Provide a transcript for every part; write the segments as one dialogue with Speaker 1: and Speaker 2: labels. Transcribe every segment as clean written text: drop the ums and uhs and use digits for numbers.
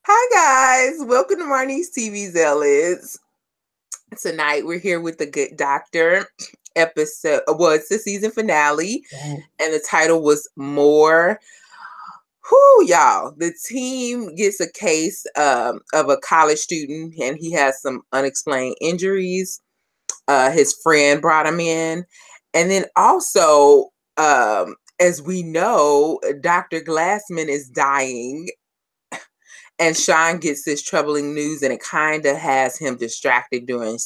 Speaker 1: Hi guys, welcome to Marnie's TV Zealots. Tonight we're here with the Good Doctor episode. Well, it's the season finale, and the title was More. Whoo, y'all! The team gets a case of a college student, and he has some unexplained injuries. His friend brought him in, and then also, as we know, Dr. Glassman is dying. And Sean gets this troubling news, and it kind of has him distracted during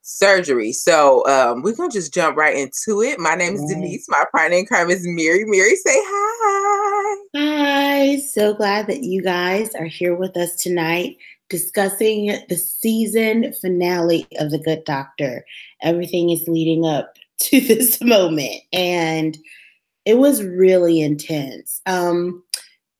Speaker 1: surgery. So we're gonna just jump right into it. My name is Denise. My partner in crime is Mary. Mary, say hi.
Speaker 2: Hi. So glad that you guys are here with us tonight, discussing the season finale of The Good Doctor. Everything is leading up to this moment, and it was really intense.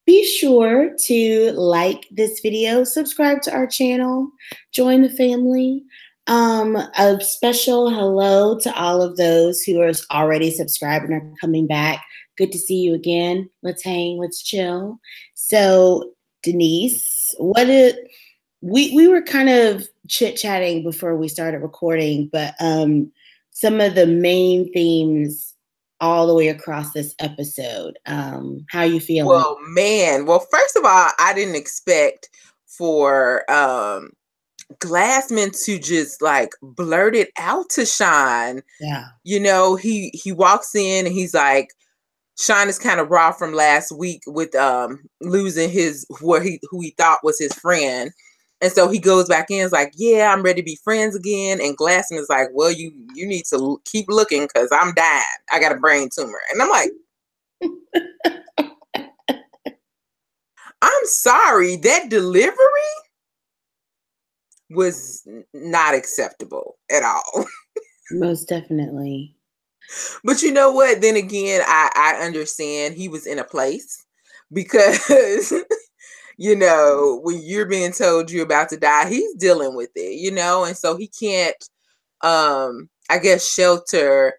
Speaker 2: Be sure to like this video, subscribe to our channel, join the family. A special hello to all of those who are already subscribed and are coming back. Good to see you again. Let's hang, let's chill. So, Denise, we were kind of chit-chatting before we started recording, but some of the main themes all the way across this episode. How you feeling?
Speaker 1: Well, man. Well, first of all, I didn't expect for Glassman to just like blurt it out to Sean.
Speaker 2: Yeah.
Speaker 1: You know, he walks in and he's like, Sean is kind of raw from last week with losing who he thought was his friend. And so he goes back in, is like, yeah, I'm ready to be friends again. And Glassman is like, well, you need to keep looking because I'm dying. I got a brain tumor. And I'm like, I'm sorry, that delivery was not acceptable at all.
Speaker 2: Most definitely.
Speaker 1: But you know what? Then again, I understand he was in a place because, you know, when you're being told you're about to die, he's dealing with it, you know, and so he can't, I guess, shelter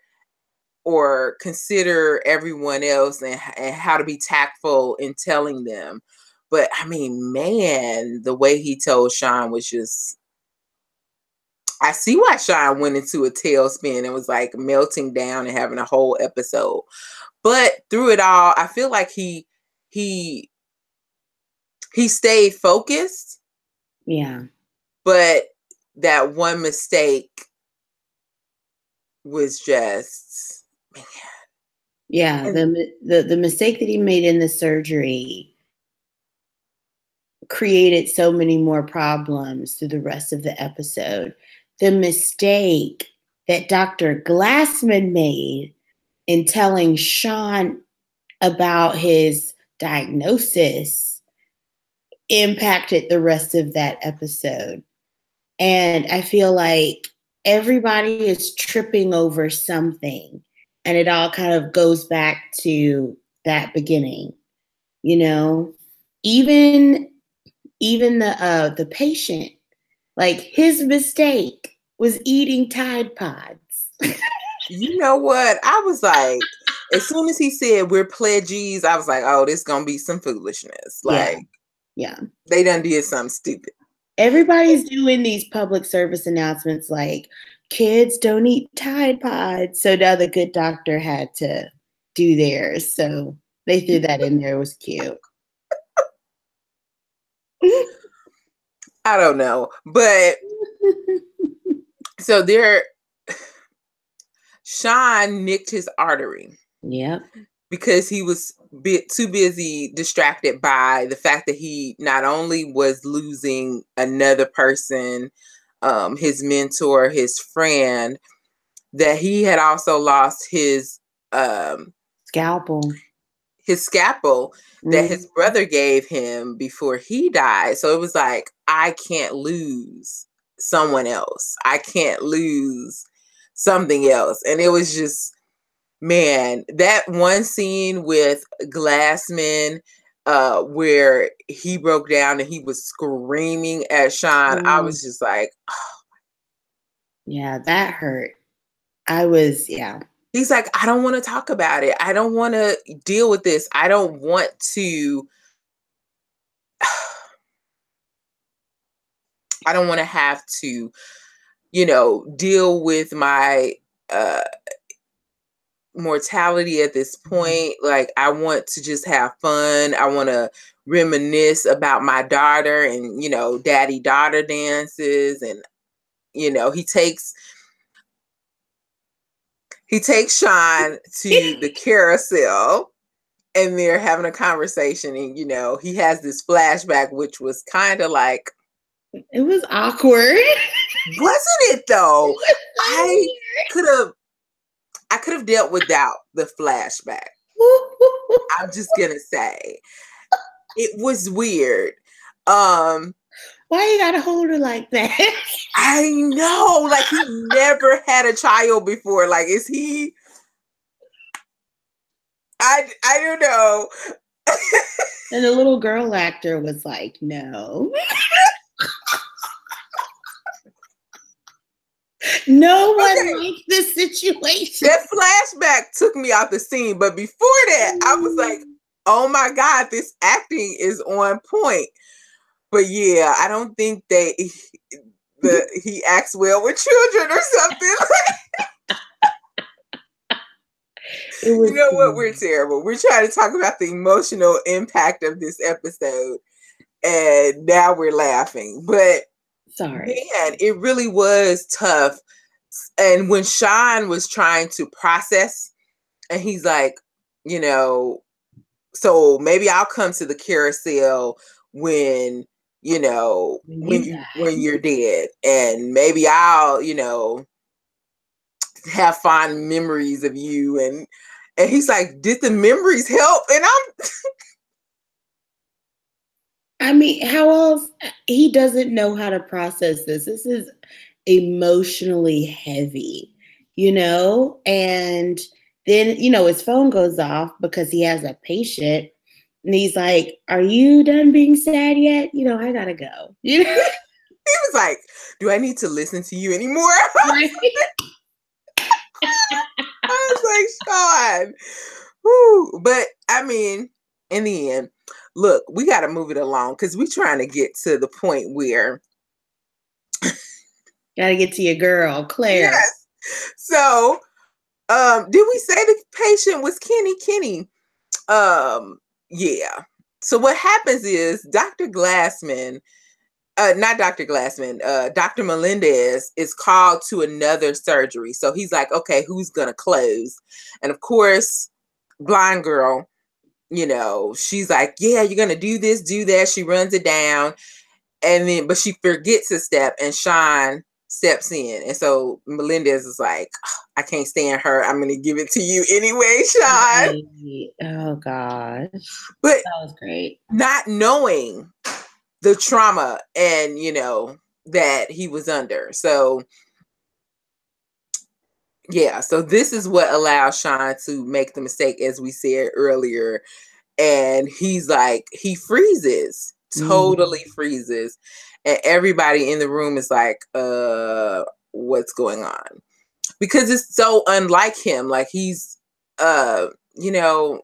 Speaker 1: or consider everyone else and how to be tactful in telling them. But I mean, man, the way he told Sean was just, I see why Sean went into a tailspin and was like melting down and having a whole episode. But through it all, I feel like he stayed focused.
Speaker 2: Yeah.
Speaker 1: But that one mistake was just, man.
Speaker 2: Yeah, the mistake that he made in the surgery created so many more problems through the rest of the episode. The mistake that Dr. Glassman made in telling Sean about his diagnosis impacted the rest of that episode. And I feel like everybody is tripping over something, and it all kind of goes back to that beginning, you know, even the patient, like his mistake was eating Tide Pods.
Speaker 1: You know what? I was like, as soon as he said we're pledgees, I was like, oh, this gonna be some foolishness. Like,
Speaker 2: yeah.
Speaker 1: They done did something stupid.
Speaker 2: Everybody's doing these public service announcements like kids don't eat Tide Pods. So now the Good Doctor had to do theirs. So they threw that in there. It was cute.
Speaker 1: I don't know. But so Sean nicked his artery.
Speaker 2: Yep.
Speaker 1: Because he was too busy distracted by the fact that he not only was losing another person, his mentor, his friend, that he had also lost his
Speaker 2: scalpel.
Speaker 1: His scalpel that his brother gave him before he died. So it was like, I can't lose someone else. I can't lose something else. And it was just, man, that one scene with Glassman where he broke down and he was screaming at Sean, I was just like, oh.
Speaker 2: Yeah, that hurt. I was, yeah.
Speaker 1: He's like, I don't want to talk about it. I don't want to deal with this. I don't want to. I don't want to have to, you know, deal with my mortality at this point. Like, I want to just have fun. I want to reminisce about my daughter and, you know, daddy-daughter dances. And, you know, he takes Sean to the carousel, and they're having a conversation, and, you know, he has this flashback, which was kind of like,
Speaker 2: it was awkward.
Speaker 1: Wasn't it though? I could have dealt without the flashback. I'm just gonna say it was weird.
Speaker 2: Why you gotta hold her like that?
Speaker 1: I know, like, he never had a child before. Like, is he? I don't know.
Speaker 2: And the little girl actor was like, no. No one liked this situation.
Speaker 1: That flashback took me out the scene, but before that, I was like, oh my God, this acting is on point. But yeah, I don't think he acts well with children or something. You know what? We're terrible. We're trying to talk about the emotional impact of this episode, and now we're laughing. But
Speaker 2: sorry,
Speaker 1: man, it really was tough. And when Sean was trying to process, and he's like, you know, so maybe I'll come to the carousel when, you know, when you're dead, and maybe I'll, you know, have fond memories of you. And he's like, did the memories help? And
Speaker 2: I mean, how else? He doesn't know how to process this. This is emotionally heavy, you know? And then, you know, his phone goes off because he has a patient, and he's like, are you done being sad yet? You know, I gotta go. You know?
Speaker 1: He was like, do I need to listen to you anymore?
Speaker 2: Right.
Speaker 1: I was like, Sean. Whew. But I mean, in the end, look, we got to move it along because we're trying to get to the point where
Speaker 2: gotta get to your girl, Claire.
Speaker 1: Yes. So, did we say the patient was Kenny? Yeah. So what happens is Dr. Glassman, not Dr. Glassman, Dr. Melendez is called to another surgery. So he's like, okay, who's going to close? And of course, blind girl, you know, she's like, yeah, you're going to do this, do that. She runs it down. And then, but she forgets a step, and Sean steps in. And so Melendez is like, I can't stand her. I'm going to give it to you anyway, Sean.
Speaker 2: Oh, gosh.
Speaker 1: But
Speaker 2: that was great.
Speaker 1: Not knowing the trauma and, you know, that he was under. So, yeah. So this is what allows Sean to make the mistake, as we said earlier. And he's like, he freezes, totally freezes. And everybody in the room is like, what's going on? Because it's so unlike him. Like, he's, you know,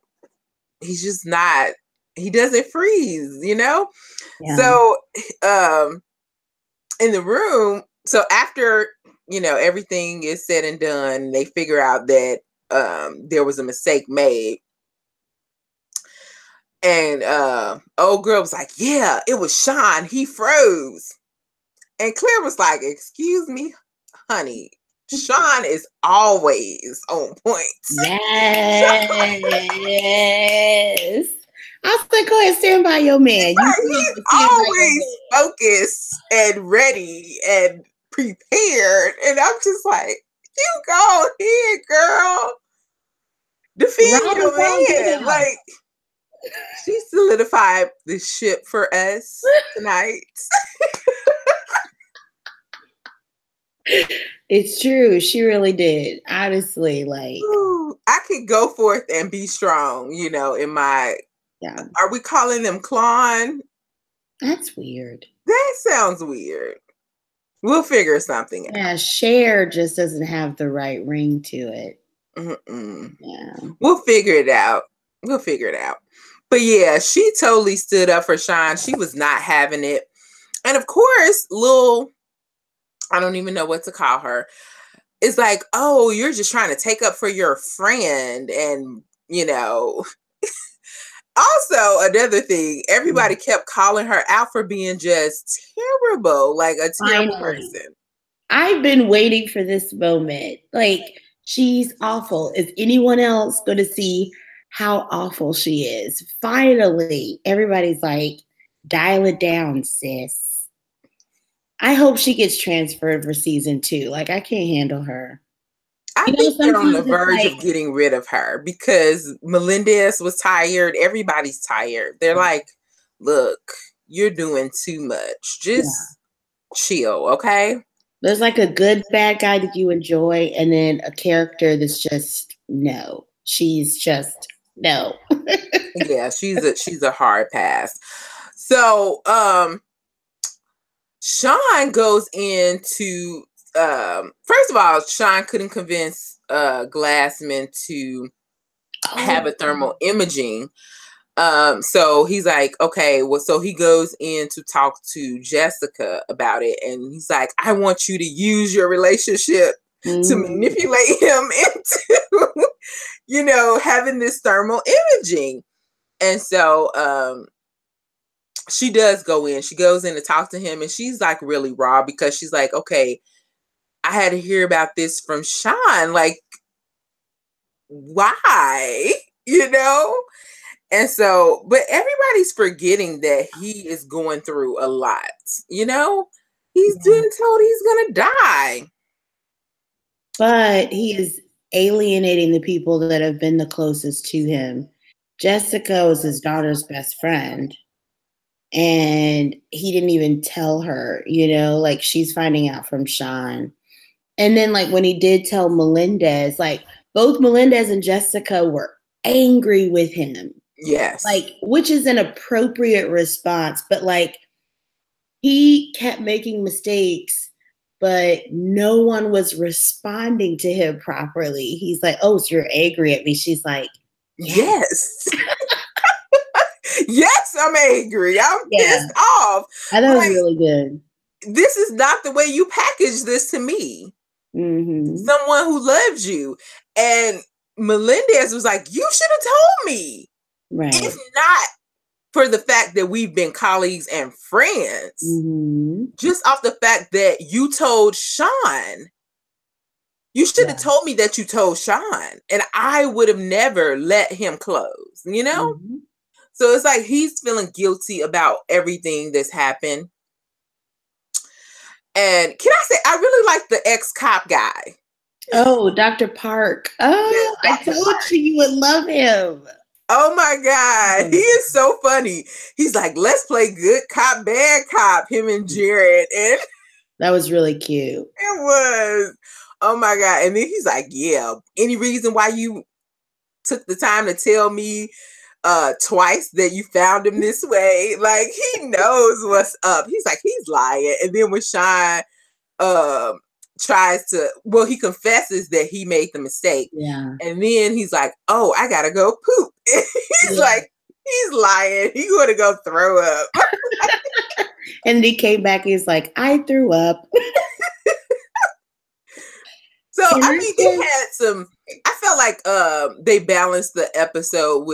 Speaker 1: he's just not, he doesn't freeze, you know? Yeah. So, in the room, so after, you know, everything is said and done, they figure out that there was a mistake made. And old girl was like, yeah, it was Sean. He froze. And Claire was like, excuse me, honey. Sean is always on point.
Speaker 2: Yes. I was like, go ahead, stand by your man.
Speaker 1: He's always focused and ready and prepared. And I'm just like, you go ahead, girl. Defend your man. Like, she solidified the ship for us tonight.
Speaker 2: It's true. She really did. Honestly, like.
Speaker 1: Ooh, I could go forth and be strong, you know, in my. Yeah. Are we calling them clone?
Speaker 2: That's weird.
Speaker 1: That sounds weird. We'll figure something out.
Speaker 2: Yeah, Cher just doesn't have the right ring to it.
Speaker 1: Mm-mm. Yeah. We'll figure it out. But yeah, she totally stood up for Sean. She was not having it. And of course, I don't even know what to call her. It's like, oh, you're just trying to take up for your friend. And, also another thing, everybody kept calling her out for being just terrible, like a terrible person.
Speaker 2: I've been waiting for this moment. Like, she's awful. Is anyone else going to see how awful she is? Finally, everybody's like, dial it down, sis. I hope she gets transferred for season 2. Like, I can't handle her.
Speaker 1: I think they're on the verge of getting rid of her because Melendez was tired. Everybody's tired. They're like, look, you're doing too much. Just chill, okay?
Speaker 2: There's like a good bad guy that you enjoy, and then a character that's just no. She's just no.
Speaker 1: Yeah, she's a hard pass. So Sean goes into first of all, Sean couldn't convince Glassman to have a thermal imaging. So he's like, okay, well, so he goes in to talk to Jessica about it, and he's like, I want you to use your relationship to manipulate him into, having this thermal imaging. And so she does go in. She goes in to talk to him, and she's like really raw because she's like, okay, I had to hear about this from Sean. Like, why? And so, but everybody's forgetting that he is going through a lot. He's been told he's gonna die.
Speaker 2: But he is alienating the people that have been the closest to him. Jessica was his daughter's best friend. And he didn't even tell her, like she's finding out from Sean. And then like when he did tell Melendez, like both Melendez and Jessica were angry with him.
Speaker 1: Yes.
Speaker 2: Like, which is an appropriate response, but like he kept making mistakes, but no one was responding to him properly. He's like, oh, so you're angry at me. She's like,
Speaker 1: yes. Yes, I'm angry. I'm pissed off.
Speaker 2: I thought it was really good.
Speaker 1: This is not the way you package this to me. Someone who loves you. And Melendez was like, you should have told me.
Speaker 2: Right.
Speaker 1: If not for the fact that we've been colleagues and friends, just off the fact that you told Sean, you should have told me that you told Sean, and I would have never let him close, So it's like he's feeling guilty about everything that's happened. And can I say, I really like the ex-cop guy.
Speaker 2: Oh, Dr. Park. Oh, yes, I told you would love him.
Speaker 1: Oh my God. He is so funny. He's like, let's play good cop, bad cop, him and Jared. And
Speaker 2: that was really cute.
Speaker 1: It was. Oh my God. And then he's like, yeah, any reason why you took the time to tell me twice that you found him this way? Like, he knows what's up. He's like, he's lying. And then when Sean he confesses that he made the mistake.
Speaker 2: Yeah.
Speaker 1: And then he's like, oh, I gotta go poop. He's like, he's lying. He's gonna go throw up.
Speaker 2: And he came back, he's like, I threw up.
Speaker 1: So I mean, it had I felt like they balanced the episode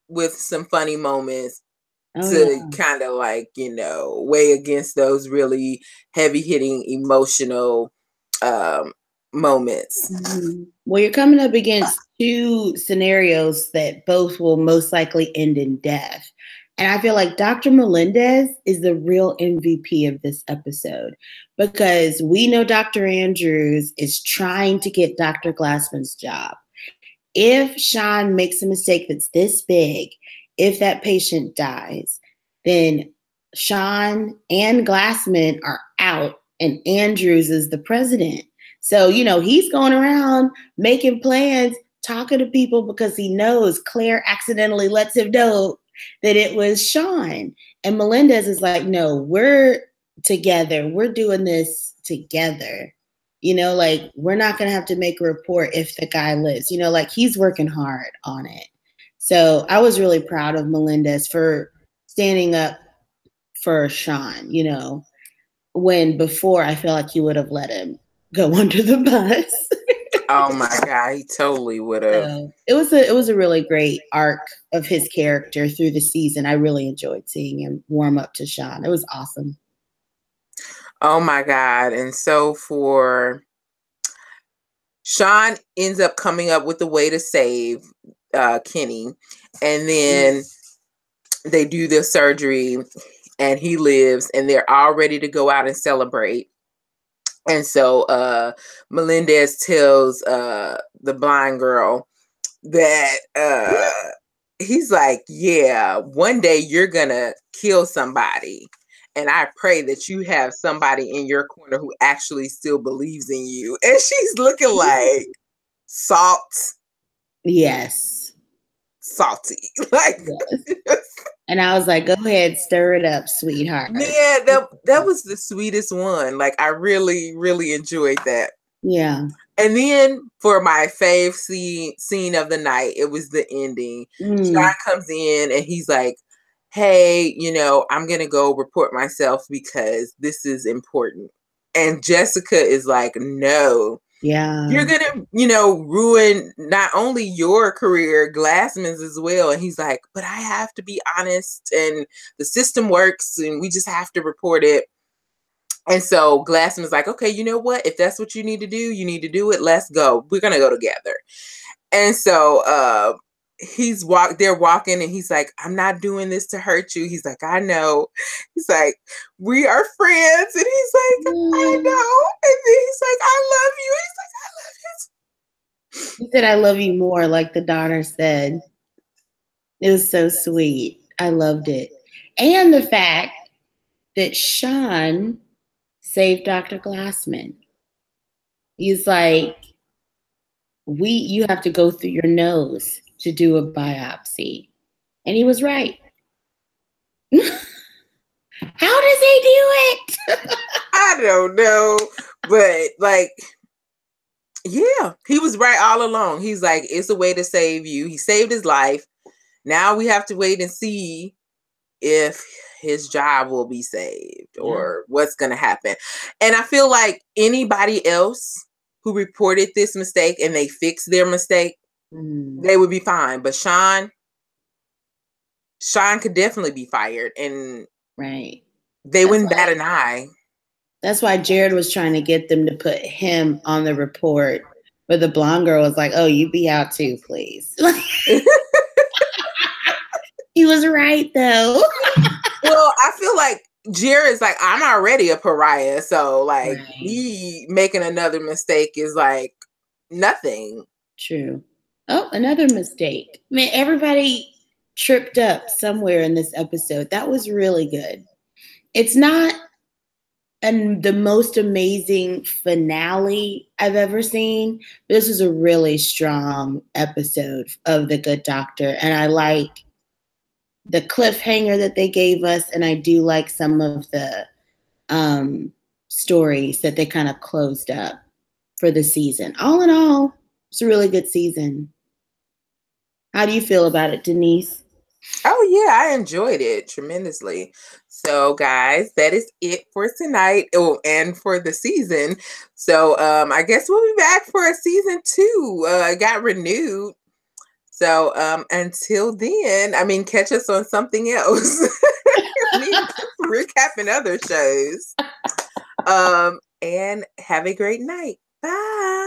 Speaker 1: with some funny moments kind of like, weigh against those really heavy hitting emotional moments.
Speaker 2: Well, you're coming up against two scenarios that both will most likely end in death. And I feel like Dr. Melendez is the real MVP of this episode because we know Dr. Andrews is trying to get Dr. Glassman's job. If Sean makes a mistake that's this big, if that patient dies, then Sean and Glassman are out and Andrews is the president. So, he's going around making plans, talking to people because he knows Claire accidentally lets him know that it was Sean. And Melendez is like, no, we're together. We're doing this together. We're not going to have to make a report if the guy lives. He's working hard on it. So I was really proud of Melendez for standing up for Sean, when before I feel like you would have let him go under the bus.
Speaker 1: Oh my God, he totally would have.
Speaker 2: So it was a really great arc of his character through the season. I really enjoyed seeing him warm up to Sean. It was awesome.
Speaker 1: Oh my God. And so for Sean ends up coming up with a way to save Kenny. And then they do the surgery and he lives and they're all ready to go out and celebrate. And so Melendez tells the blind girl that he's like, yeah, one day you're gonna kill somebody. And I pray that you have somebody in your corner who actually still believes in you. And she's looking like salt.
Speaker 2: Yes.
Speaker 1: Salty. Like
Speaker 2: yes. And I was like, go ahead, stir it up, sweetheart.
Speaker 1: Man, that was the sweetest one. Like I really, really enjoyed that.
Speaker 2: Yeah.
Speaker 1: And then for my fave scene of the night, it was the ending. Sean comes in and he's like, hey, I'm going to go report myself because this is important. And Jessica is like, no.
Speaker 2: Yeah.
Speaker 1: You're going to, ruin not only your career, Glassman's as well. And he's like, but I have to be honest and the system works and we just have to report it. And so Glassman's like, okay, you know what? If that's what you need to do, you need to do it. Let's go. We're going to go together. And so they're walking and he's like, I'm not doing this to hurt you. He's like, I know. He's like, we are friends. And he's like, I know. And then he's like, I love you. And he's like, I love you.
Speaker 2: He said, I love you more, like the daughter said. It was so sweet. I loved it. And the fact that Sean saved Dr. Glassman. He's like, you have to go through your nose to do a biopsy. And he was right. How does he do it?
Speaker 1: I don't know. But like, yeah, he was right all along. He's like, it's a way to save you. He saved his life. Now we have to wait and see if his job will be saved or what's going to happen. And I feel like anybody else who reported this mistake and they fixed their mistake, they would be fine. But Sean could definitely be fired and they wouldn't bat an eye.
Speaker 2: That's why Jared was trying to get them to put him on the report. But the blonde girl was like, oh, you be out too, please. He was right, though.
Speaker 1: Well, I feel like Jared's like, I'm already a pariah. So, like, me making another mistake is like nothing.
Speaker 2: True. Oh, another mistake. Man, everybody tripped up somewhere in this episode. That was really good. It's not the most amazing finale I've ever seen. This is a really strong episode of The Good Doctor. And I like the cliffhanger that they gave us. And I do like some of the stories that they kind of closed up for the season. All in all, it's a really good season. How do you feel about it, Denise?
Speaker 1: Oh, yeah, I enjoyed it tremendously. So, guys, that is it for tonight and for the season. So, I guess we'll be back for a season 2. It got renewed. So, until then, catch us on something else. Recapping other shows. And have a great night. Bye.